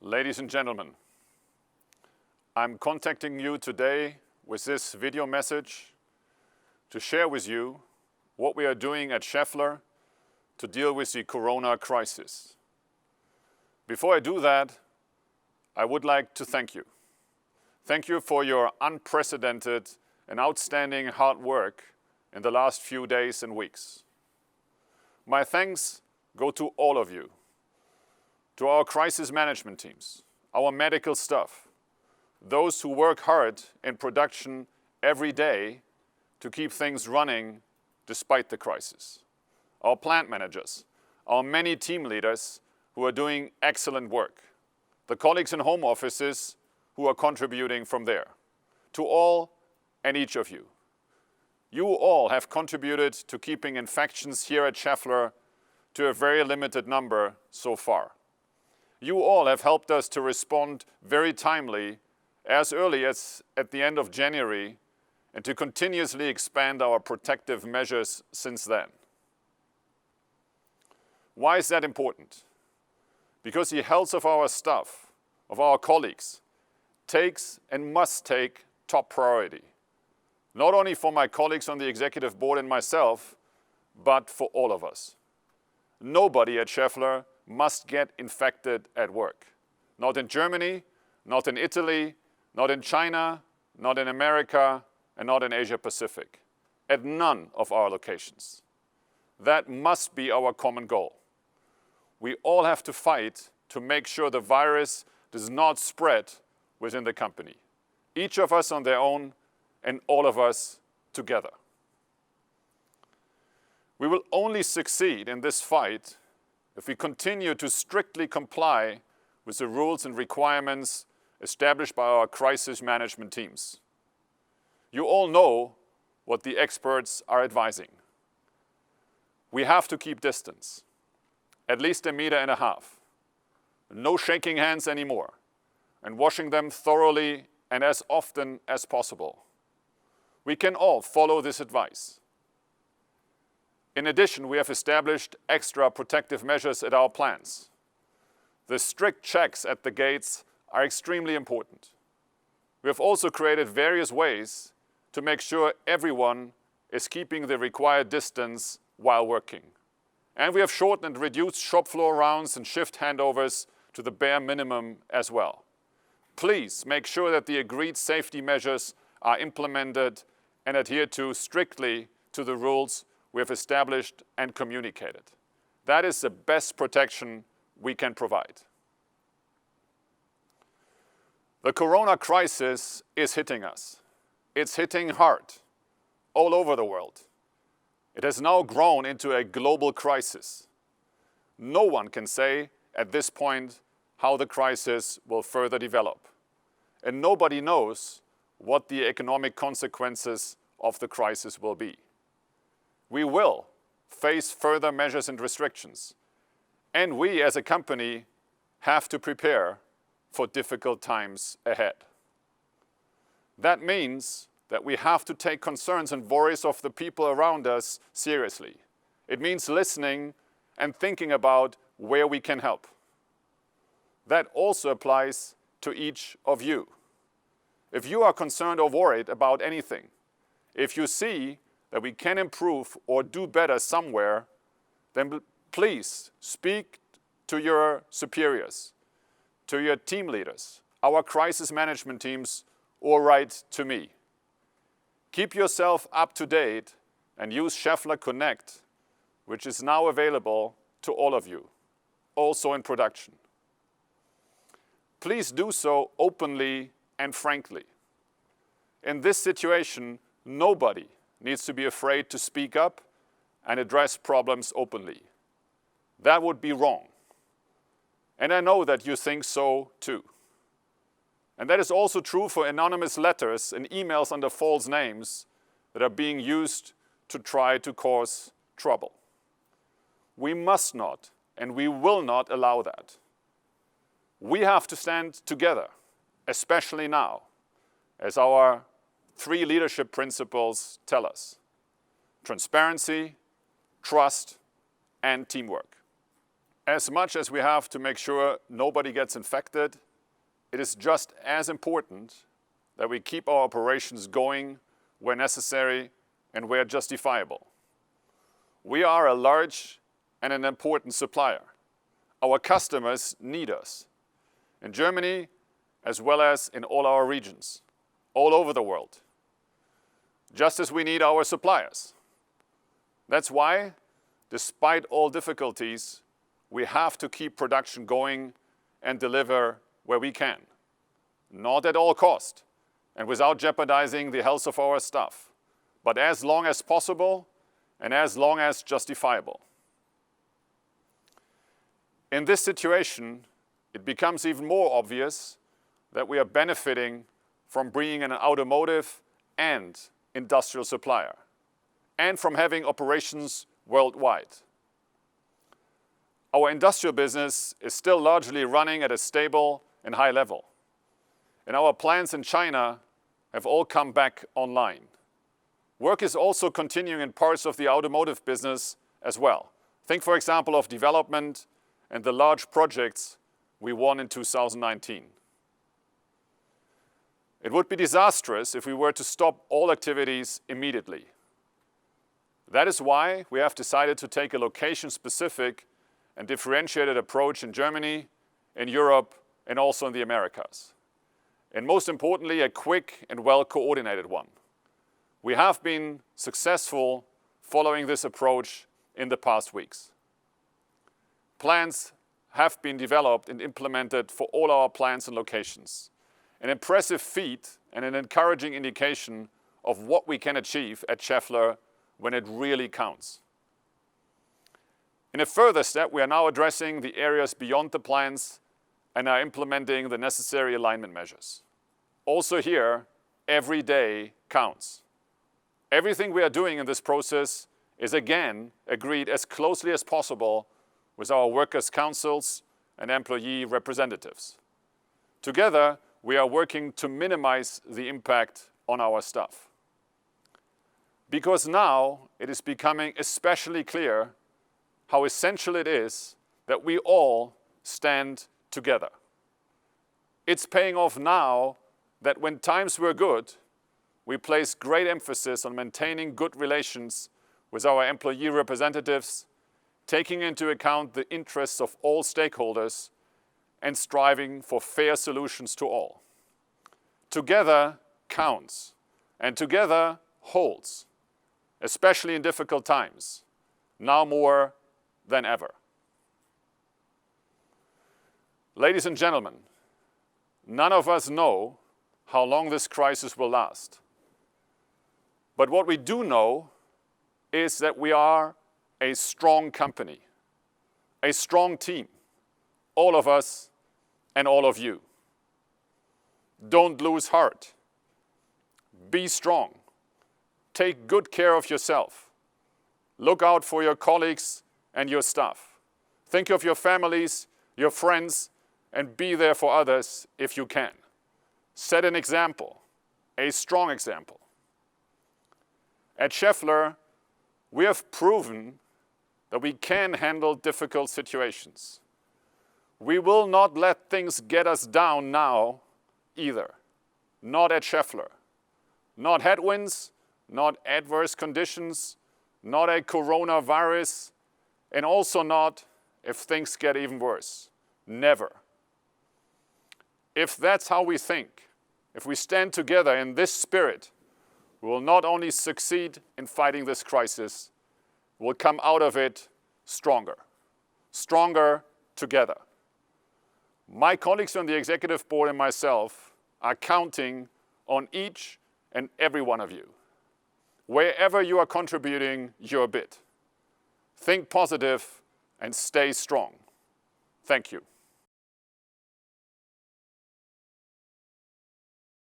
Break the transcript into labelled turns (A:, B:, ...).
A: Ladies and gentlemen, I'm contacting you today with this video message to share with you what we are doing at Schaeffler to deal with the corona crisis. Before I do that, I would like to thank you. Thank you for your unprecedented and outstanding hard work in the last few days and weeks. My thanks go to all of you, to our crisis management teams, our medical staff, those who work hard in production every day to keep things running despite the crisis, our plant managers, our many team leaders who are doing excellent work, the colleagues in home offices who are contributing from there, to all and each of you. You all have contributed to keeping infections here at Schaeffler to a very limited number so far. You all have helped us to respond very timely, as early as at the end of January, and to continuously expand our protective measures since then. Why is that important? Because the health of our staff, of our colleagues, takes and must take top priority. Not only for my colleagues on the executive board and myself, but for all of us. Nobody at Schaeffler must get infected at work. Not in Germany, not in Italy, not in China, not in America, and not in Asia Pacific. At none of our locations. That must be our common goal. We all have to fight to make sure the virus does not spread within the company. Each of us on their own and all of us together. We will only succeed in this fight if we continue to strictly comply with the rules and requirements established by our crisis management teams. You all know what the experts are advising. We have to keep distance, at least 1.5 meters. No shaking hands anymore, and washing them thoroughly and as often as possible. We can all follow this advice. In addition, we have established extra protective measures at our plants. The strict checks at the gates are extremely important. We have also created various ways to make sure everyone is keeping the required distance while working. And we have shortened and reduced shop floor rounds and shift handovers to the bare minimum as well. Please make sure that the agreed safety measures are implemented and adhered to strictly to the rules we have established and communicated. That is the best protection we can provide. The corona crisis is hitting us. It's hitting hard all over the world. It has now grown into a global crisis. No one can say at this point how the crisis will further develop. And nobody knows what the economic consequences of the crisis will be. We will face further measures and restrictions. And we as a company have to prepare for difficult times ahead. That means that we have to take concerns and worries of the people around us seriously. It means listening and thinking about where we can help. That also applies to each of you. If you are concerned or worried about anything, if you see that we can improve or do better somewhere, then please speak to your superiors, to your team leaders, our crisis management teams, or write to me. Keep yourself up to date and use Schaeffler Connect, which is now available to all of you, also in production. Please do so openly and frankly. In this situation, nobody needs to be afraid to speak up and address problems openly. That would be wrong. And I know that you think so too. And that is also true for anonymous letters and emails under false names that are being used to try to cause trouble. We must not and we will not allow that. We have to stand together, especially now, as our 3 leadership principles tell us: transparency, trust, and teamwork. As much as we have to make sure nobody gets infected, it is just as important that we keep our operations going where necessary and where justifiable. We are a large and an important supplier. Our customers need us in Germany as well as in all our regions, all over the world, just as we need our suppliers. That's why, despite all difficulties, we have to keep production going and deliver where we can, not at all cost and without jeopardizing the health of our staff, but as long as possible and as long as justifiable. In this situation, it becomes even more obvious that we are benefiting from being an automotive and industrial supplier, and from having operations worldwide. Our industrial business is still largely running at a stable and high level, and our plants in China have all come back online. Work is also continuing in parts of the automotive business as well. Think, for example, of development and the large projects we won in 2019. It would be disastrous if we were to stop all activities immediately. That is why we have decided to take a location-specific and differentiated approach in Germany, in Europe, and also in the Americas. And most importantly, a quick and well-coordinated one. We have been successful following this approach in the past weeks. Plans have been developed and implemented for all our plants and locations. An impressive feat and an encouraging indication of what we can achieve at Schaeffler when it really counts. In a further step, we are now addressing the areas beyond the plants and are implementing the necessary alignment measures. Also here, every day counts. Everything we are doing in this process is again agreed as closely as possible with our workers' councils and employee representatives. Together, we are working to minimize the impact on our staff. Because now it is becoming especially clear how essential it is that we all stand together. It's paying off now that when times were good, we placed great emphasis on maintaining good relations with our employee representatives, taking into account the interests of all stakeholders and striving for fair solutions to all. Together counts, and together holds, especially in difficult times, now more than ever. Ladies and gentlemen, none of us know how long this crisis will last. But what we do know is that we are a strong company, a strong team, all of us and all of you. Don't lose heart. Be strong. Take good care of yourself. Look out for your colleagues and your staff. Think of your families, your friends, and be there for others if you can. Set an example, a strong example. At Schaeffler, we have proven that we can handle difficult situations. We will not let things get us down now either. Not at Schaeffler. Not headwinds, not adverse conditions, not a coronavirus, and also not if things get even worse. Never. If that's how we think, if we stand together in this spirit, we will not only succeed in fighting this crisis, we will come out of it stronger. Stronger together. My colleagues on the executive board and myself are counting on each and every one of you. Wherever you are contributing your bit, think positive and stay strong. Thank you.